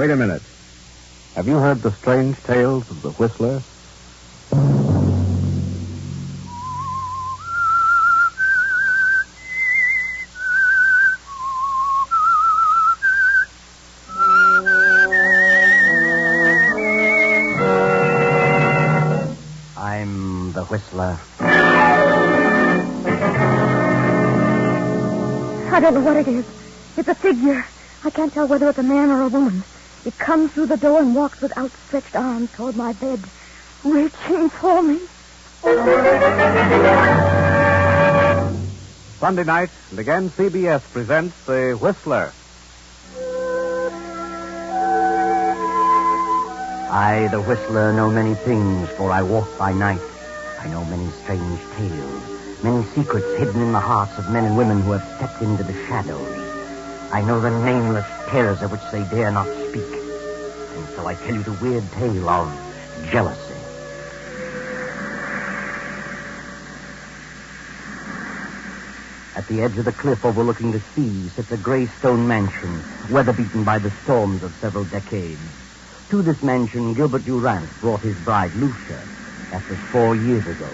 Wait a minute. Have you heard the strange tales of the Whistler? I'm the Whistler. I don't know what it is. It's a figure. I can't tell whether it's a man or a woman. It comes through the door and walks with outstretched arms toward my bed, reaching for me. Sunday night, and again CBS presents The Whistler. I, the Whistler, know many things, for I walk by night. I know many strange tales, many secrets hidden in the hearts of men and women who have stepped into the shadows. I know the nameless terrors of which they dare not speak. And so I tell you the weird tale of jealousy. At the edge of the cliff overlooking the sea sits a gray stone mansion, weather-beaten by the storms of several decades. To this mansion, Gilbert Durant brought his bride, Lucia. That was 4 years ago.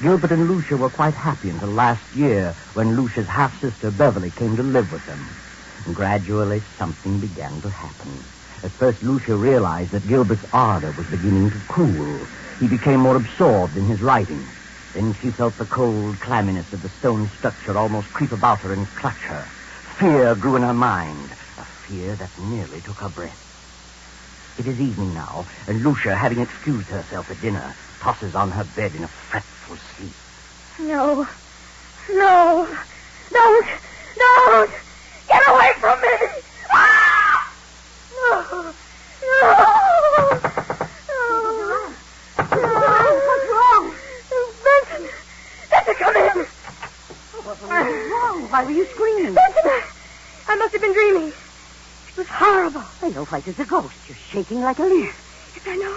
Gilbert and Lucia were quite happy until last year, when Lucia's half-sister, Beverly, came to live with them. And gradually, something began to happen. At first, Lucia realized that Gilbert's ardor was beginning to cool. He became more absorbed in his writing. Then she felt the cold clamminess of the stone structure almost creep about her and clutch her. Fear grew in her mind, a fear that nearly took her breath. It is evening now, and Lucia, having excused herself at dinner, tosses on her bed in a fretful sleep. No. Don't! Get away from me! Ah! No! What's wrong? Benson, come in. What was wrong? Why were you screaming? Benson, I must have been dreaming. It was horrible. I know white as a ghost. You're shaking like a leaf. Yes, I know.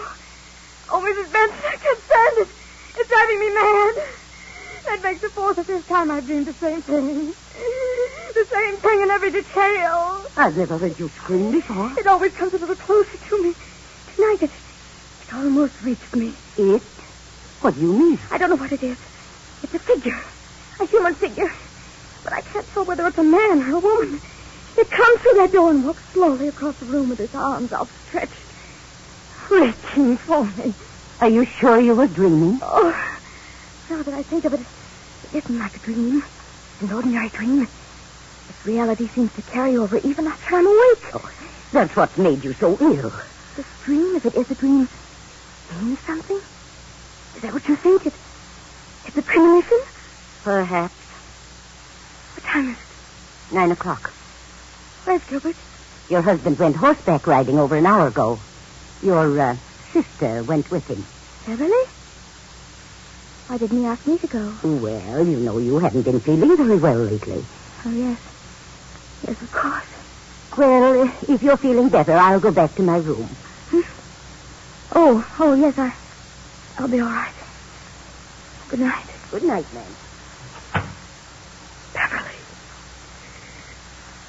Oh, Mrs. Benson, I can't stand it. It's driving me mad. That makes the 4th or 5th time I've dreamed the same thing. The same thing in every detail. I've never heard you scream before. It always comes a little closer to me. Tonight, it almost reached me. It? What do you mean? I don't know what it is. It's a figure. A human figure. But I can't tell whether it's a man or a woman. It comes through that door and walks slowly across the room with its arms outstretched, reaching for me. Are you sure you were dreaming? Oh, now that I think of it, it isn't like a dream. An ordinary dream. Its reality seems to carry over even after I'm awake. Oh, that's what made you so ill. This dream, if it is a dream, means something? Is that what you think? It's a premonition? Perhaps. What time is it? 9 o'clock. Where's Gilbert? Your husband went horseback riding over an hour ago. Your sister went with him. Beverly? Why didn't he ask me to go? Well, you know you haven't been feeling very well lately. Oh, yes. Yes, of course. Well, if you're feeling better, I'll go back to my room. Oh, yes, I'll be all right. Good night. Good night, ma'am. Beverly.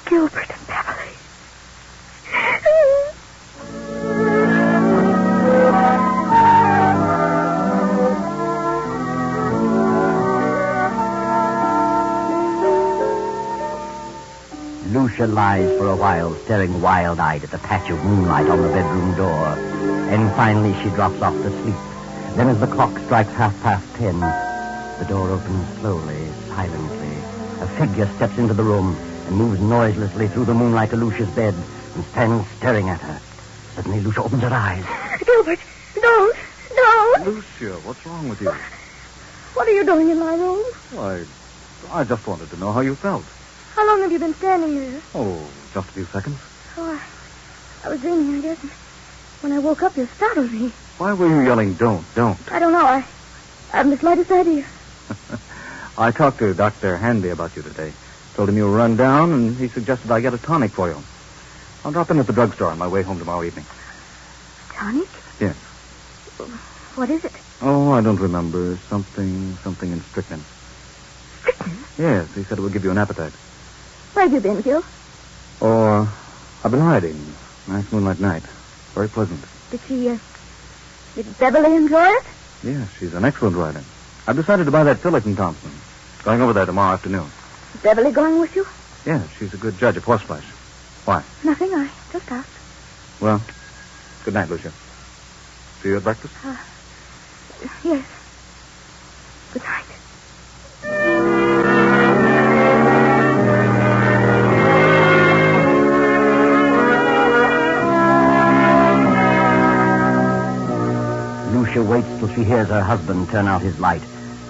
Gilbert and Beverly. Lucia lies for a while, staring wild-eyed at the patch of moonlight on the bedroom door. And finally she drops off to sleep. Then as the clock strikes 10:30, the door opens slowly, silently. A figure steps into the room and moves noiselessly through the moonlight to Lucia's bed and stands staring at her. Suddenly Lucia opens her eyes. Gilbert, don't. Lucia, what's wrong with you? What are you doing in my room? Why, I just wanted to know how you felt. How long have you been standing there? Oh, just a few seconds. Oh, I was dreaming, I guess. When I woke up, you startled me. Why were you yelling, don't? I don't know. I haven't the slightest idea. I talked to Dr. Hanby about you today. Told him you were run down, and he suggested I get a tonic for you. I'll drop in at the drugstore on my way home tomorrow evening. Tonic? Yes. What is it? Oh, I don't remember. Something in strychnine. Strychnine? Yes, he said it would give you an appetite. Where have you been, Gil? Oh, I've been hiding. Nice moonlight night. Very pleasant. Did Beverly enjoy it? Yes, she's an excellent writer. I've decided to buy that Tillotson Thompson. Going over there tomorrow afternoon. Is Beverly going with you? Yes, she's a good judge of horseflesh. Why? Nothing, I just asked. Well, good night, Lucia. See you at breakfast? Yes. Good night. Lucia waits till she hears her husband turn out his light,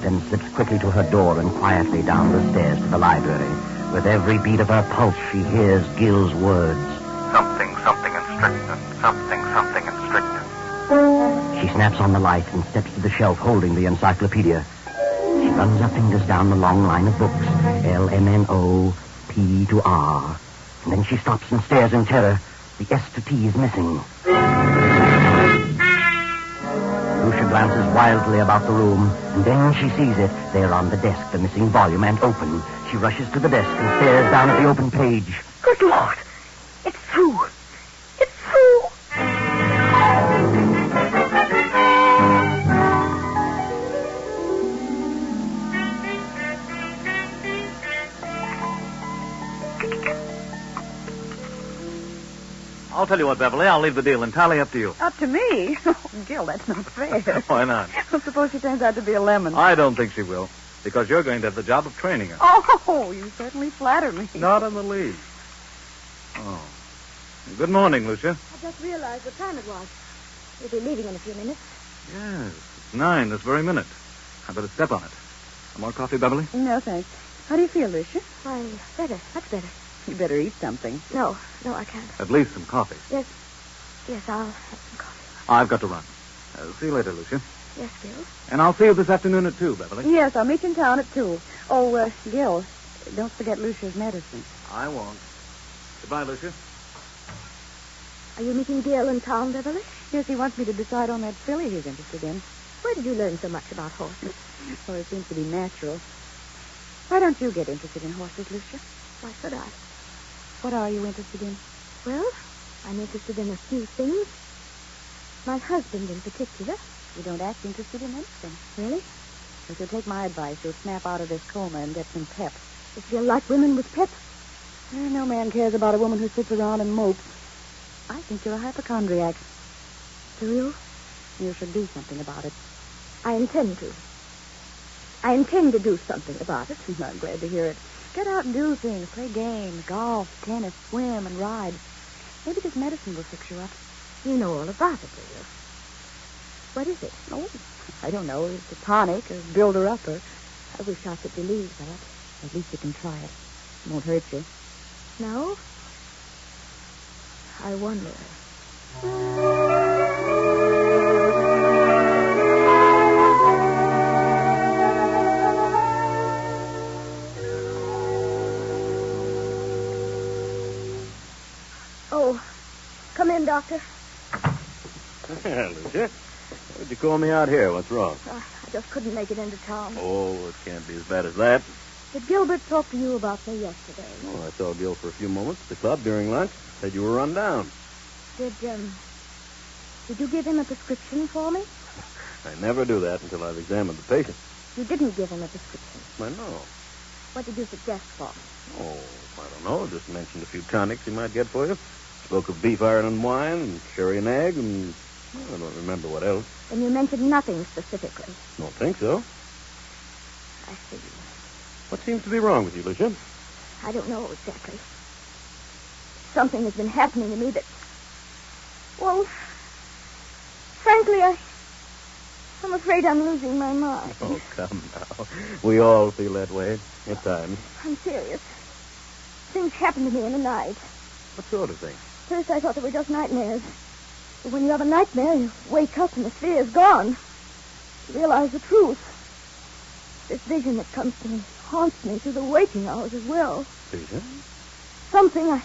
then slips quickly to her door and quietly down the stairs to the library. With every beat of her pulse, she hears Gil's words. Something in strychnine. Something in strychnine. She snaps on the light and steps to the shelf holding the encyclopedia. She runs her fingers down the long line of books, LMNO, P to R. And then she stops and stares in terror. The S to T is missing. Lucia glances wildly about the room, and then she sees it. There on the desk, the missing volume, and open. She rushes to the desk and stares down at the open page. Good Lord. It's true. It's true. I'll tell you what, Beverly. I'll leave the deal entirely up to you. Up to me? Oh, Gil, that's not fair. Why not? Well, suppose she turns out to be a lemon. I don't think she will, because you're going to have the job of training her. Oh, you certainly flatter me. Not in the least. Oh. Good morning, Lucia. I just realized what time it was. We'll be leaving in a few minutes. Yes, it's 9 this very minute. I better step on it. Some more coffee, Beverly? No, thanks. How do you feel, Lucia? Why, better. Much better. You better eat something. No, I can't. At least some coffee. Yes, I'll have some coffee. I've got to run. See you later, Lucia. Yes, Gil. And I'll see you this afternoon at 2, Beverly. Yes, I'll meet you in town at 2. Oh, Gil, don't forget Lucia's medicine. I won't. Goodbye, Lucia. Are you meeting Gil in town, Beverly? Yes, he wants me to decide on that filly he's interested in. Where did you learn so much about horses? Well, it seems to be natural. Why don't you get interested in horses, Lucia? Why should I? What are you interested in? Well, I'm interested in a few things. My husband in particular. You don't act interested in anything. Really? If you'll take my advice, you'll snap out of this coma and get some pep. Does Gil like women with pep? No man cares about a woman who sits around and mopes. I think you're a hypochondriac. Do you? You should do something about it. I intend to. I intend to do something about it. I'm glad to hear it. Get out and do things. Play games, golf, tennis, swim, and ride. Maybe this medicine will fix you up. You know all about it, do you? What is it? Oh, I don't know. It's a tonic, a builder-upper. I wish I could believe that. At least you can try it. It won't hurt you. No? I wonder. Oh, come in, Doctor. Lucia, why'd you call me out here? What's wrong? I just couldn't make it into town. Oh, it can't be as bad as that. Did Gilbert talk to you about me yesterday? Oh, I saw Gil for a few moments at the club during lunch. Said you were run down. Did you give him a prescription for me? I never do that until I've examined the patient. You didn't give him a prescription. I know. What did you suggest for me? Oh, I don't know. Just mentioned a few tonics he might get for you. Spoke of beef iron and wine and sherry and egg and I don't remember what else. And you mentioned nothing specifically. Don't think so. I see. What seems to be wrong with you, Lucia? I don't know exactly. Something has been happening to me that... Well, frankly, I'm afraid I'm losing my mind. Oh, come now. We all feel that way at times. I'm serious. Things happen to me in the night. What sort of thing? First, I thought they were just nightmares. But when you have a nightmare, you wake up and the fear is gone. You realize the truth. This vision that comes to me haunts me through the waking hours as well. Vision? Something, I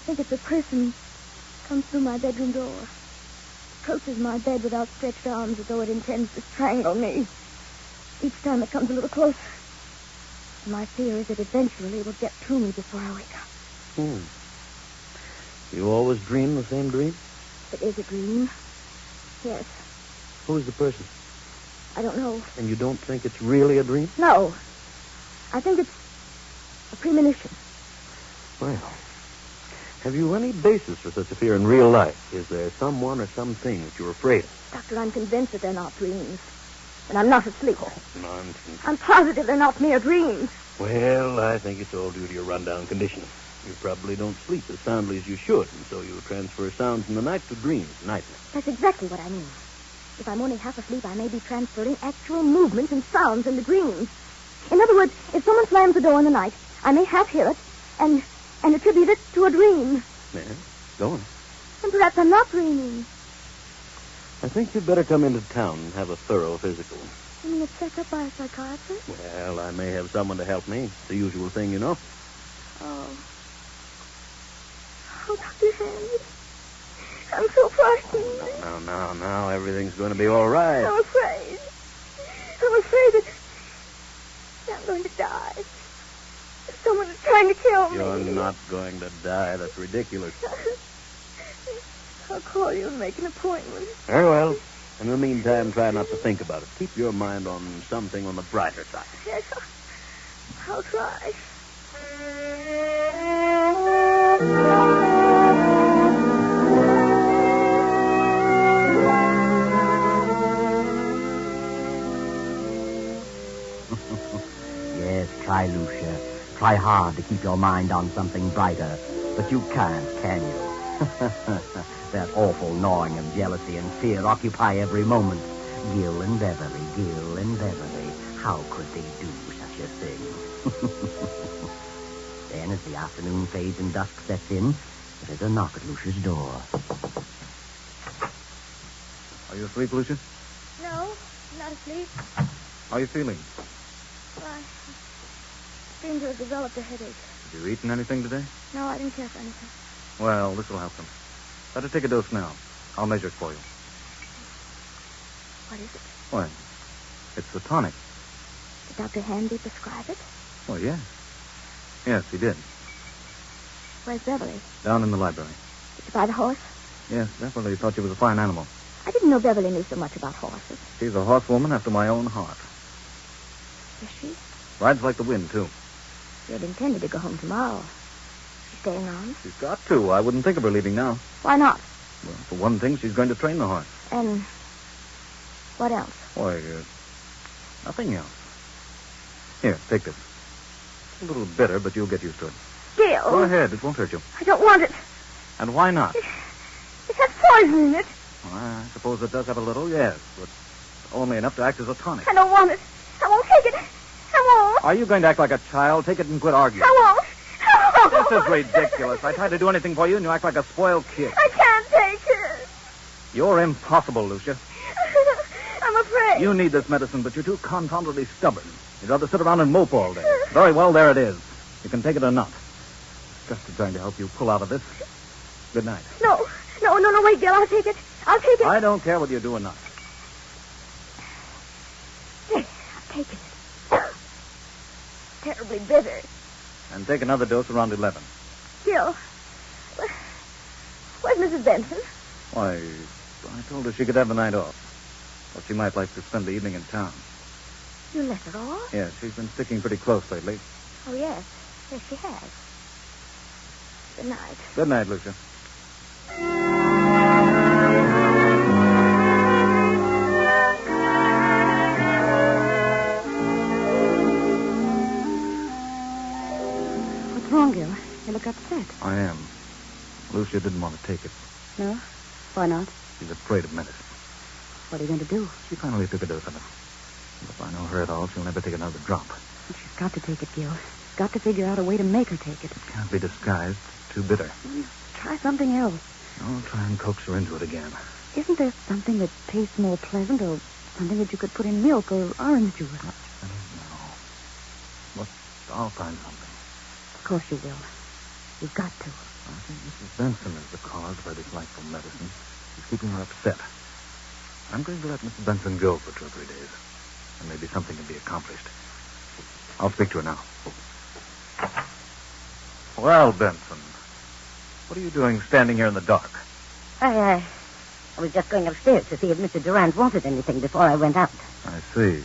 think it's a person, comes through my bedroom door. Approaches my bed with outstretched arms as though it intends to strangle me. Each time it comes a little closer. And my fear is that eventually it will get to me before I wake up. You always dream the same dream? It is a dream. Yes. Who's the person? I don't know. And you don't think it's really a dream? No. I think it's a premonition. Well, have you any basis for such a fear in real life? Is there someone or something that you're afraid of? Doctor, I'm convinced that they're not dreams. And I'm not asleep. Nonsense. I'm positive they're not mere dreams. Well, I think it's all due to your rundown condition. You probably don't sleep as soundly as you should, and so you transfer sounds in the night to dreams nightly. That's exactly what I mean. If I'm only half asleep, I may be transferring actual movements and sounds into dreams. In other words, if someone slams the door in the night, I may half hear it and attribute it to a dream. Yeah, go on. And perhaps I'm not dreaming. I think you'd better come into town and have a thorough physical. You mean it's checked up by a psychiatrist? Well, I may have someone to help me. It's the usual thing, you know. Oh. Oh, Dr. Handy. I'm so frightened. Now, everything's going to be all right. I'm afraid. I'm afraid that I'm going to die. Someone is trying to kill me. You're not going to die. That's ridiculous. I'll call you and make an appointment. Very well. In the meantime, try not to think about it. Keep your mind on something on the brighter side. Yes, I'll try. Yes, try, Lucia. Try hard to keep your mind on something brighter. But you can't, can you? That awful gnawing of jealousy and fear occupy every moment. Gil and Beverly, Gil and Beverly. How could they do such a thing? Then, as the afternoon fades and dusk sets in, there's a knock at Lucia's door. Are you asleep, Lucia? No, I'm not asleep. How are you feeling? I seem to have developed a headache. Have you eaten anything today? No, I didn't care for anything. Well, this will help them. Better take a dose now. I'll measure it for you. What is it? Why, it's the tonic. Did Dr. Handy prescribe it? Oh, yes. Yes, he did. Where's Beverly? Down in the library. Did you buy the horse? Yes, Beverly thought you was a fine animal. I didn't know Beverly knew so much about horses. She's a horsewoman after my own heart. Is she? Rides like the wind, too. She had intended to go home tomorrow. She's staying on? She's got to. I wouldn't think of her leaving now. Why not? Well, for one thing, she's going to train the horse. And what else? Why, nothing else. Here, take this. It's a little bitter, but you'll get used to it. Gil! Go ahead. It won't hurt you. I don't want it. And why not? It has poison in it. Well, I suppose it does have a little, yes, but only enough to act as a tonic. I don't want it. I won't take it. I won't. Are you going to act like a child? Take it and quit arguing. I won't. I won't. This is ridiculous. I tried to do anything for you, and you act like a spoiled kid. I can't take it. You're impossible, Lucia. I'm afraid. You need this medicine, but you're too confoundedly stubborn. You'd rather sit around and mope all day. Very well, there it is. You can take it or not. Just trying to help you pull out of this. Good night. No, wait, Gil. I'll take it. I'll take it. I don't care whether you do or not. I'll take it. Terribly bitter. And take another dose around 11. Gil, where's Mrs. Benson? Why, I told her she could have the night off. But she might like to spend the evening in town. You let her off? Yes, she's been sticking pretty close lately. Oh, yes. Yes, she has. Good night. Good night, Lucia. What's wrong, Gil? You look upset. I am. Lucia didn't want to take it. No? Why not? She's afraid of medicine. What are you going to do? She finally took a dose of it. And if I know her at all, she'll never take another drop. She's got to take it, Gil. Got to figure out a way to make her take it. It can't be disguised. It's too bitter. Try something else. I'll try and coax her into it again. Isn't there something that tastes more pleasant, or something that you could put in milk or orange juice? I don't know. But I'll find something. Of course you will. You've got to. I think Mrs. Benson is the cause of her dislike for medicine. She's keeping her upset. I'm going to let Mrs. Benson go for 2 or 3 days. And maybe something can be accomplished. I'll speak to her now. Well, Benson, What are you doing standing here in the dark? I was just going upstairs to see if Mr. Durant wanted anything before I went out. I see.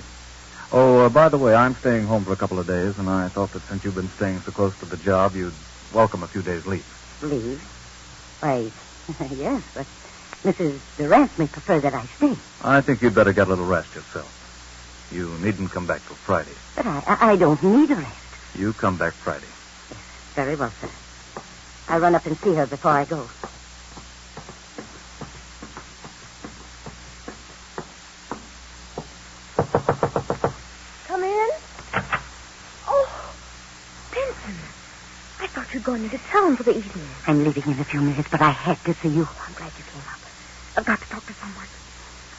Oh, by the way, I'm staying home for a couple of days, and I thought that since you've been staying so close to the job, you'd welcome a few days' leave. Leave? Why, yes, but Mrs. Durant may prefer that I stay. I think you'd better get a little rest yourself. You needn't come back till Friday. But I don't need a rest. You come back Friday. Yes, very well, sir. I'll run up and see her before I go. Come in. Oh, Benson. I thought you'd gone into town for the evening. I'm leaving in a few minutes, but I had to see you. I'm glad you came up. I've got to talk to someone.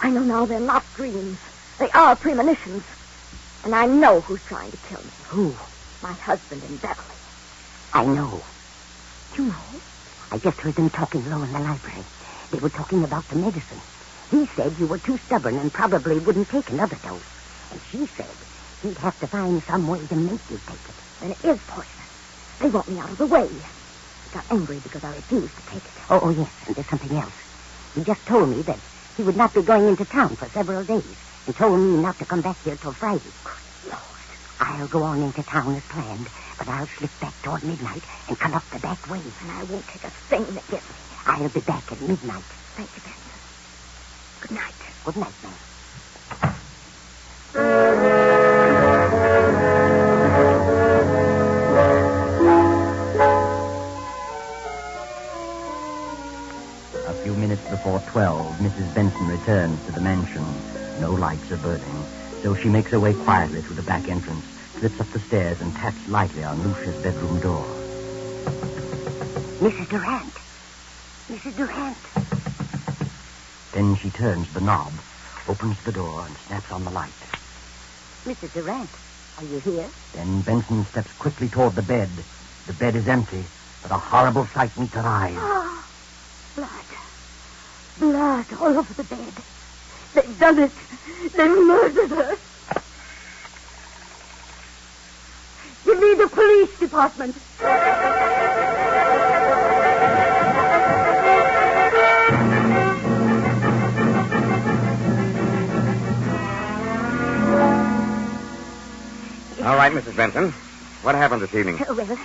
I know now they're not dreams. They are premonitions. And I know who's trying to kill me. Who? My husband and Beverly. I know. You know? I just heard them talking low in the library. They were talking about the medicine. He said you were too stubborn and probably wouldn't take another dose. And she said he'd have to find some way to make you take it. Then it is poison. They want me out of the way. He got angry because I refused to take it. Oh, yes, and there's something else. He just told me that he would not be going into town for several days and told me not to come back here till Friday. Good Lord. I'll go on into town as planned, but I'll slip back toward midnight and come up the back way. And I won't take a thing that gets me. I'll be back at midnight. Thank you, Benson. Good night. Good night, ma'am. A few minutes before 12, Mrs. Benson returns to the mansion. No lights are burning, so she makes her way quietly through the back entrance, slips up the stairs, and taps lightly on Lucia's bedroom door. Mrs. Durant. Mrs. Durant. Then she turns the knob, opens the door, and snaps on the light. Mrs. Durant, are you here? Then Benson steps quickly toward the bed. The bed is empty, but a horrible sight meets her eyes. Oh, blood. Blood all over the bed. They've done it. They've murdered her. You need the police department. All right, Mrs. Benson. What happened this evening? Well,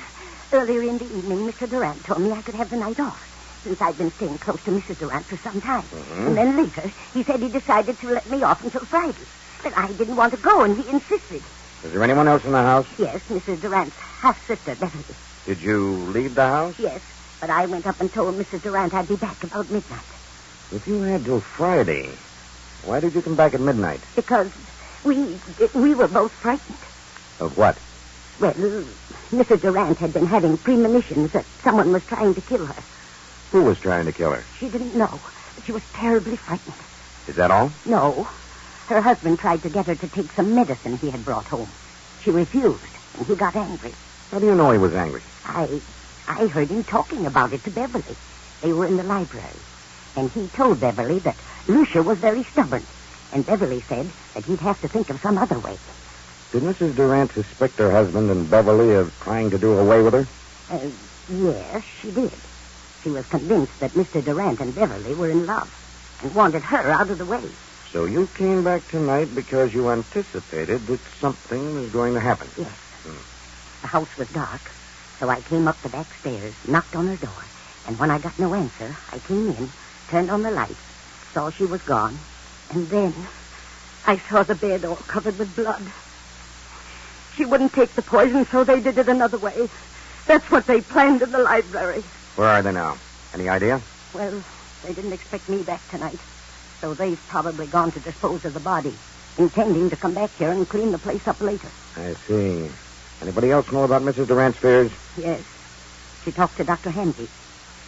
earlier in the evening, Mr. Durant told me I could have the night off, since I'd been staying close to Mrs. Durant for some time. Mm-hmm. And then later, he said he decided to let me off until Friday. But I didn't want to go, and he insisted. Is there anyone else in the house? Yes, Mrs. Durant's half-sister, Beverly. Did you leave the house? Yes, but I went up and told Mrs. Durant I'd be back about midnight. If you had till Friday, why did you come back at midnight? Because we were both frightened. Of what? Well, Mrs. Durant had been having premonitions that someone was trying to kill her. Who was trying to kill her? She didn't know, but she was terribly frightened. Is that all? No. Her husband tried to get her to take some medicine he had brought home. She refused, and he got angry. How do you know he was angry? I heard him talking about it to Beverly. They were in the library. And he told Beverly that Lucia was very stubborn. And Beverly said that he'd have to think of some other way. Did Mrs. Durant suspect her husband and Beverly of trying to do away with her? Yes, she did. She was convinced that Mr. Durant and Beverly were in love and wanted her out of the way. So you came back tonight because you anticipated that something was going to happen? Yes. The house was dark, so I came up the back stairs, knocked on her door, and when I got no answer, I came in, turned on the lights, saw she was gone, and then I saw the bed all covered with blood. She wouldn't take the poison, so they did it another way. That's what they planned in the library. Where are they now? Any idea? Well, they didn't expect me back tonight, so they've probably gone to dispose of the body, intending to come back here and clean the place up later. I see. Anybody else know about Mrs. Durant's fears? Yes. She talked to Dr. Handy.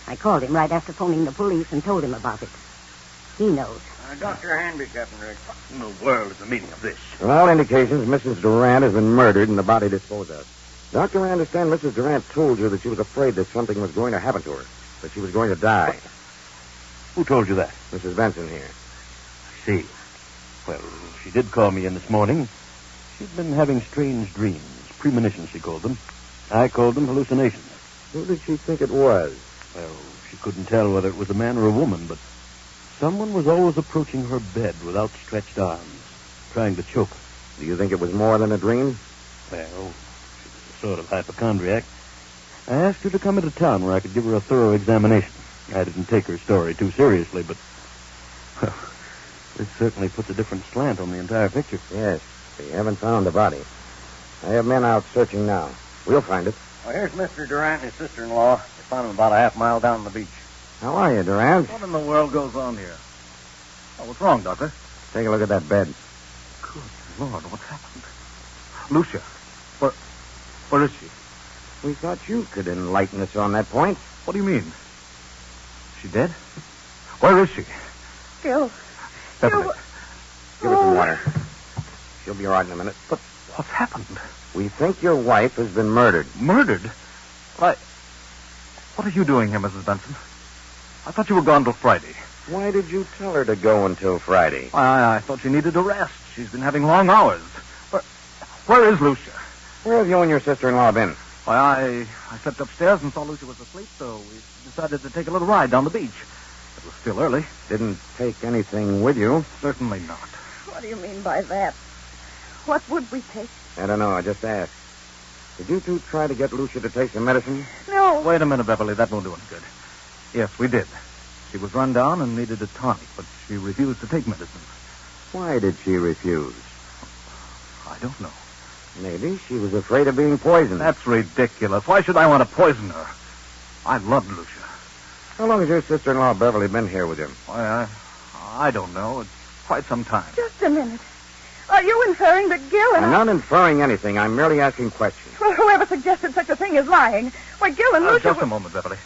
I called him right after phoning the police and told him about it. He knows. Dr. Hanby, Captain Rick. What in the world is the meaning of this? From all indications, Mrs. Durant has been murdered and the body disposed of. Doctor, I understand Mrs. Durant told you that she was afraid that something was going to happen to her, that she was going to die. Who told you that? Mrs. Benson here. I see. Well, she did call me in this morning. She'd been having strange dreams. Premonitions, she called them. I called them hallucinations. Who did she think it was? Well, she couldn't tell whether it was a man or a woman, but someone was always approaching her bed with outstretched arms, trying to choke her. Do you think it was more than a dream? Well, she was a sort of hypochondriac. I asked her to come into town where I could give her a thorough examination. I didn't take her story too seriously, but... Well, this certainly puts a different slant on the entire picture. Yes. We haven't found the body. I have men out searching now. We'll find it. Well, here's Mr. Durant and his sister-in-law. They found him about a half mile down the beach. How are you, Durant? What in the world goes on here? Oh, what's wrong, Doctor? Take a look at that bed. Good Lord, what's happened? Lucia, where is she? We thought you could enlighten us on that point. What do you mean? She dead? Where is she? Gil. Beverly, Give her some water. She'll be all right in a minute. but what's happened? We think your wife has been murdered. Murdered? What are you doing here, Mrs. Benson? I thought you were gone till Friday. Why did you tell her to go until Friday? I thought she needed a rest. She's been having long hours. Where is Lucia? Where have you and your sister-in-law been? I slept upstairs and saw Lucia was asleep, so we decided to take a little ride down the beach. It was still early. Didn't take anything with you? Certainly not. What do you mean by that? What would we take? I don't know. I just asked. Did you two try to get Lucia to take some medicine? No. Wait a minute, Beverly. That won't do any good. Yes, we did. She was run down and needed a tonic, but she refused to take medicine. Why did she refuse? I don't know. Maybe she was afraid of being poisoned. That's ridiculous. Why should I want to poison her? I loved Lucia. How long has your sister-in-law Beverly been here with him? Why, I don't know. It's quite some time. Just a minute. Are you inferring that Gil and I'm not inferring anything. I'm merely asking questions. Well, whoever suggested such a thing is lying. Why, Gil and Lucia... Just a moment, Beverly.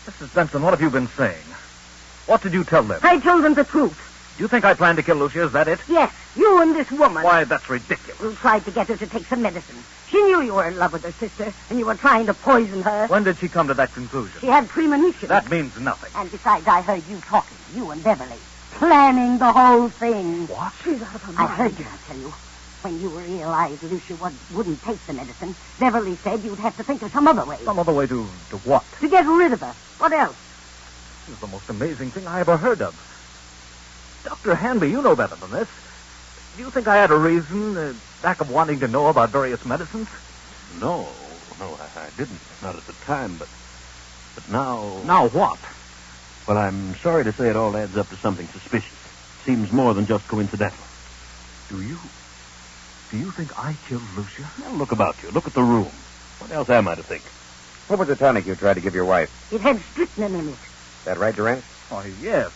Mrs. Benson, what have you been saying? What did you tell them? I told them the truth. Do you think I planned to kill Lucia? Is that it? Yes, you and this woman. Why, that's ridiculous. You tried to get her to take some medicine. She knew you were in love with her sister, and you were trying to poison her. When did she come to that conclusion? She had premonition. That means nothing. And besides, I heard you talking, you and Beverly, planning the whole thing. What? She's out of her I mind. heard you, I tell you. When you realized Lucia wouldn't take the medicine, Beverly said you'd have to think of some other way. Some other way to what? To get rid of her. What else? This is the most amazing thing I ever heard of. Dr. Hanby, you know better than this. Do you think I had a reason, back of wanting to know about various medicines? No, I didn't. Not at the time, but now... Now what? Well, I'm sorry to say it all adds up to something suspicious. Seems more than just coincidental. Do you think I killed Lucia? Now, look about you. Look at the room. What else am I to think? What was the tonic you tried to give your wife? It had strychnine in it. Is that right, Durant? Oh, yes.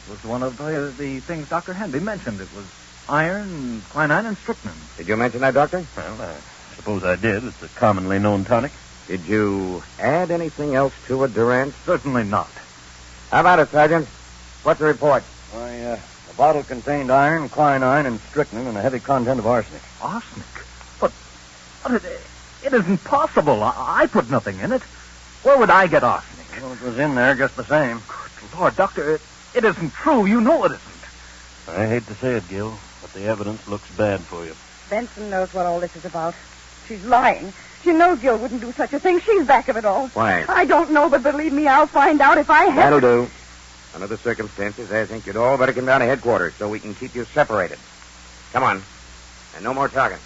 It was one of the things Dr. Hanby mentioned. It was iron, quinine, and strychnine. Did you mention that, Doctor? Well, I suppose I did. It's a commonly known tonic. Did you add anything else to it, Durant? Certainly not. How about it, Sergeant? What's the report? The bottle contained iron, quinine, and strychnine, and a heavy content of arsenic. Arsenic? But it isn't possible. I put nothing in it. Where would I get arsenic? Well, it was in there just the same. Good Lord, Doctor, it isn't true. You know it isn't. I hate to say it, Gil, but the evidence looks bad for you. Benson knows what all this is about. She's lying. She knows Gil wouldn't do such a thing. She's back of it all. Why? I don't know, but believe me, I'll find out if I have... That'll do. Under the circumstances, I think you'd all better come down to headquarters so we can keep you separated. Come on. And no more talking.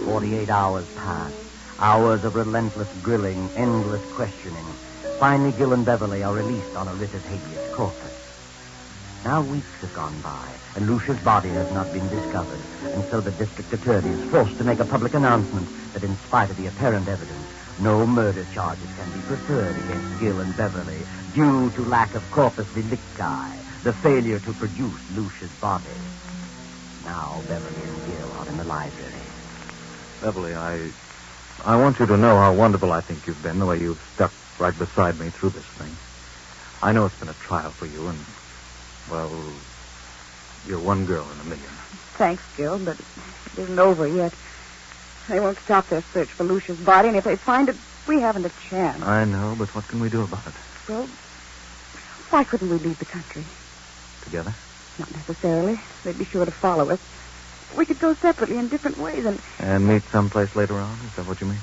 48 hours passed. Hours of relentless grilling, endless questioning. Finally, Gil and Beverly are released on a writ of habeas corpus. Now weeks have gone by, and Lucia's body has not been discovered, and so the district attorney is forced to make a public announcement that in spite of the apparent evidence, no murder charges can be preferred against Gil and Beverly due to lack of corpus delicti, the failure to produce Lucia's body. Now Beverly and Gil are in the library. Beverly, I want you to know how wonderful I think you've been, the way you've stuck right beside me through this thing. I know it's been a trial for you, and, well, you're one girl in a million. Thanks, Gil, but it isn't over yet. They won't stop their search for Lucia's body, and if they find it, we haven't a chance. I know, but what can we do about it? Well, why couldn't we leave the country? Together? Not necessarily. They'd be sure to follow us. We could go separately in different ways and... And meet someplace later on? Is that what you mean?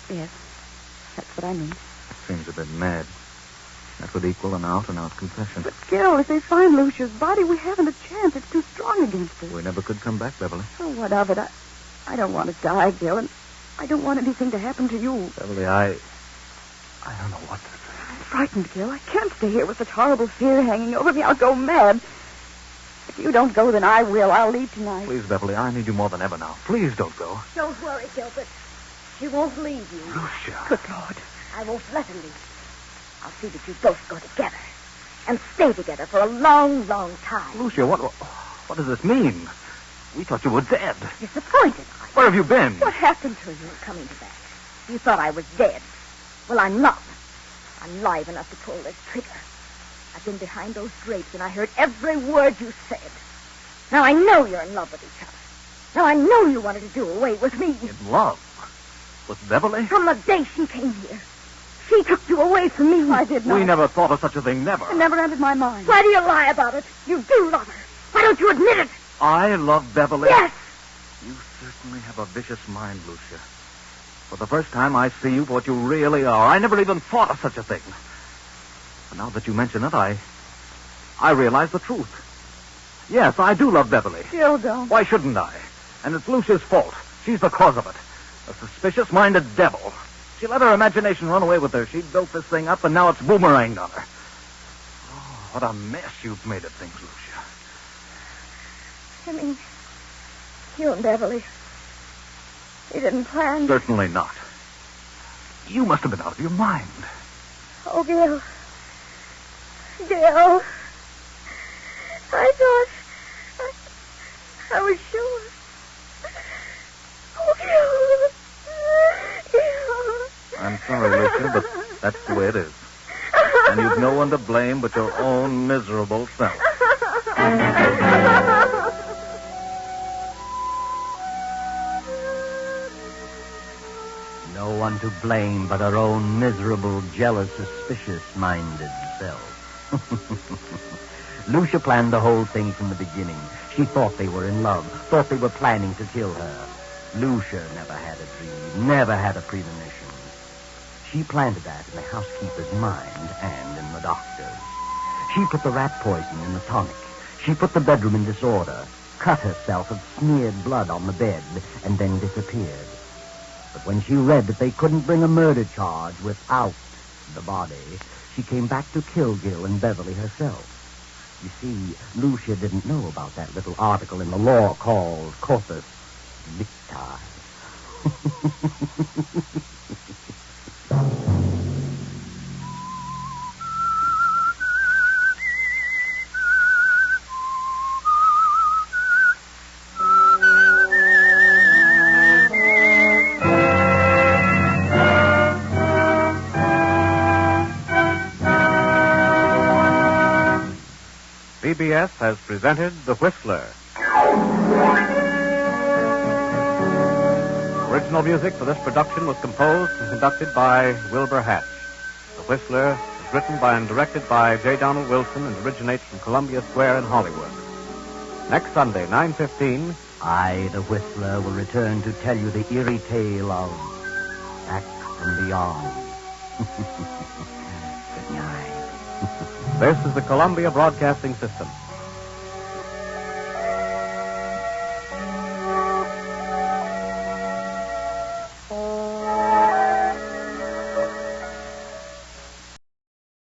Yes, that's what I mean. That seems a bit mad. That would equal an out-and-out confession. But, Gil, if they find Lucia's body, we haven't a chance. It's too strong against us. We never could come back, Beverly. Oh, what of it? I don't want to die, Gil, and I don't want anything to happen to you. Beverly, I don't know what to say. I'm frightened, Gil. I can't stay here with such horrible fear hanging over me. I'll go mad. If you don't go, then I will. I'll leave tonight. Please, Beverly, I need you more than ever now. Please don't go. Don't worry, Gilbert. She won't leave you. Lucia. Good Lord. I won't let her leave. I'll see that you both go together. And stay together for a long, long time. Lucia, what does this mean? We thought you were dead. Disappointed, are you? Where have you been? What happened to you coming back? You thought I was dead. Well, I'm not. I'm live enough to pull this trigger. I've been behind those drapes, and I heard every word you said. Now I know you're in love with each other. Now I know you wanted to do away with me. In love? With Beverly? From the day she came here. She took you away from me. I did not. We never thought of such a thing, never. It never entered my mind. Why do you lie about it? You do love her. Why don't you admit it? I love Beverly. Yes. You certainly have a vicious mind, Lucia. For the first time, I see you for what you really are. I never even thought of such a thing. But now that you mention it, I realize the truth. Yes, I do love Beverly. Gil, don't. Why shouldn't I? And it's Lucia's fault. She's the cause of it. A suspicious-minded devil. She let her imagination run away with her. She built this thing up, and now it's boomeranged on her. Oh, what a mess you've made of things, Lucia. I mean, you and Beverly, you didn't plan. Certainly not. You must have been out of your mind. Oh, Gil. Gil. I thought... I was sure. Oh, Gil. Gil. I'm sorry, Lucia, but that's the way it is. And you've no one to blame but your own miserable self. No one to blame but her own miserable, jealous, suspicious-minded self. Lucia planned the whole thing from the beginning. She thought they were in love, thought they were planning to kill her. Lucia never had a dream, never had a premonition. She planted that in the housekeeper's mind and in the doctor's. She put the rat poison in the tonic. She put the bedroom in disorder, cut herself and smeared blood on the bed, and then disappeared. But when she read that they couldn't bring a murder charge without the body, she came back to kill Gil and Beverly herself. You see, Lucia didn't know about that little article in the law called Corpus Victi. CBS has presented The Whistler. Original music for this production was composed and conducted by Wilbur Hatch. The Whistler is written by and directed by J. Donald Wilson and originates from Columbia Square in Hollywood. Next Sunday, 9:15... I, the Whistler, will return to tell you the eerie tale of Back from Beyond. Good night. This is the Columbia Broadcasting System.